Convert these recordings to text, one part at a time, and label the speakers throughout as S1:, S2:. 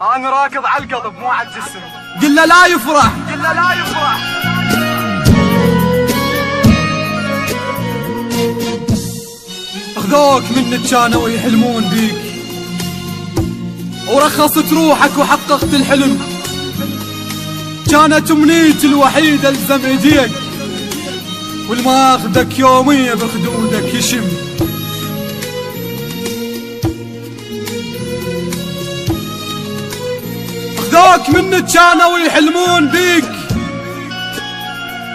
S1: انا راكض على القلب مو على الجسم.
S2: قل له لا يفرح،
S1: قل له لا يفرح.
S2: اخذوك منك كانوا يحلمون بيك، ورخصت روحك وحققت الحلم. كانت امنيتي الوحيدة الزم ايديك، والماخذك يومية بخدودك يشم. اخذوك منك كانوا يحلمون بيك،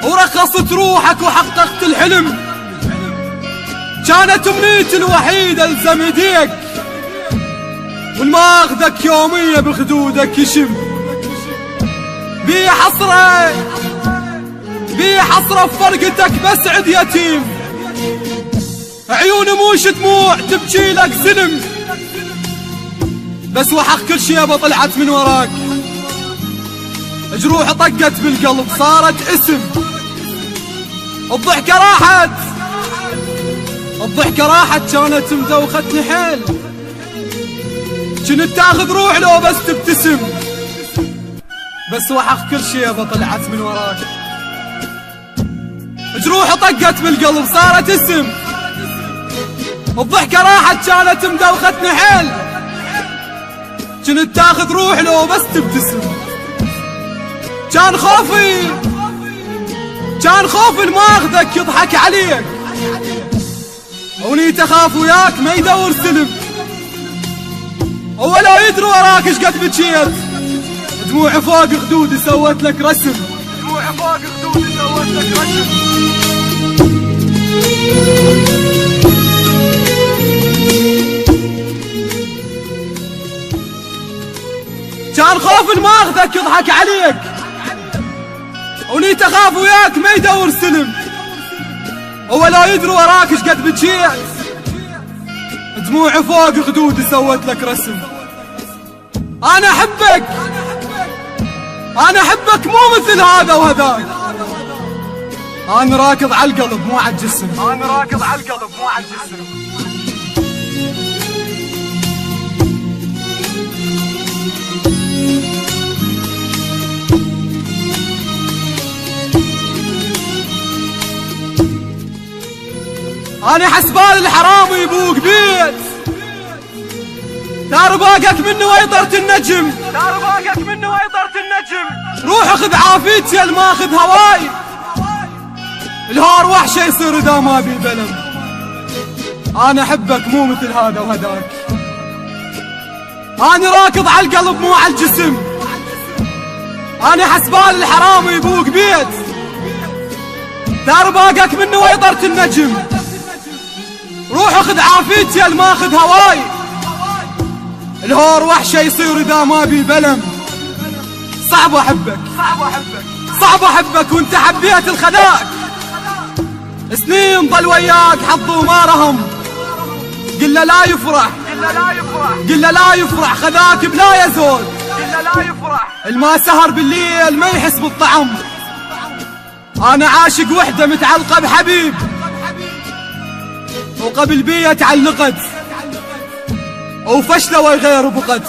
S2: ورخصت روحك وحققت الحلم. كانت امنيتي الوحيدة الزم ايديك، والماخذك يومية بخدودك يشم. بي حسرة بي حسرة بفرقتك بسعد يتيم، عيون موش دموع تبكي لك سلم. بس وحق كل شي يابا طلعت من وراك، جروح طقت بالقلب صارت اسم. الضحكة راحت الضحكة راحت، كانت مدوختني حيل. كنت تاخذ روح لو بس تبتسم. بس وحق كل شي يابا طلعت من وراك، جروح طقت بالقلب صارت اسم. الضحكة راحت كانت مدوختني حيل. كنت تاخذ روح لو بس تبتسم. كان خوفي الماخذك يضحك عليك، ونيت اخاف وياك ما يدور سلم. ولا يدري وراك ايش قد بكيت، دموعي فوق خدودي سوت لك رسم.
S1: دموعي فوق خدودي سوت لك رسم.
S2: كان خوف الماخذك يضحك عليك، ونيت اخاف وياك ما يدور سلم. ولا يدري وراك ايش قد بكيت، دموعي فوق خدودي سوت لك رسم. انا احبك مو مثل هذا وهذاك. انا راكض على القلب مو على الجسم.
S1: انا راكض على القلب مو على الجسم.
S2: أنا حسبال الحرام يبوق بيت، دار باقك منه ويطرة النجم.
S1: دار باقك منه ويطرة النجم.
S2: روح خذ عافيتي يا الماخذ هواي، الهار وحشة يصير اذا ما بي بلم. أنا أحبك مو مثل هذا وهداك. أنا راكض على القلب مو على الجسم. أنا حسبال الحرام يبوق بيت، دار باقك منه ويطرة النجم. روح خذ عافيتي يا الماخذ هواي، الهور وحشة يصير اذا ما بي بلم. صعب احبك وانت حبيت الخذاك. سنين ضل وياك حظ وما رهم. قل له لا يفرح، قل له لا يفرح خذاك بلا يزول.
S1: قل له لا يفرح،
S2: الما سهر بالليل ما يحس بالطعم. انا عاشق وحدة متعلقة بحبيب، وقبل بي تعلقت وفشلة وغير بقت.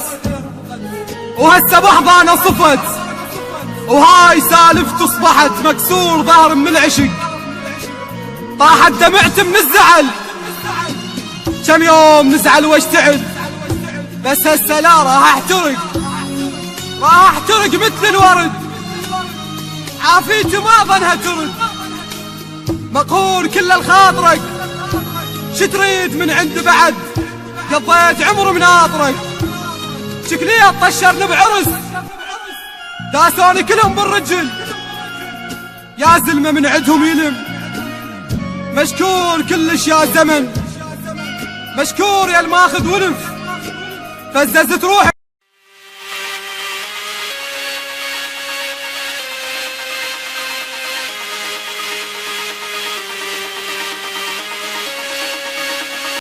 S2: وهسه بحظة انا صفت، وهاي سالفت اصبحت مكسور ظهر من العشق. طاحت دمعت من الزعل، كم يوم نزعل واشتعل. بس هسه لا راح احترق مثل الورد. عافيتي ما ظنها ترد، مقهور كل الخاطرك. شتريد من عند بعد، قضيت عمر مناطرك. شكلي طشرني بعرس، داسوني كلهم بالرجل. يا زلمة من عندهم يلم، مشكور كلش يا زمن. مشكور يا الماخذ ولف، فززت روحي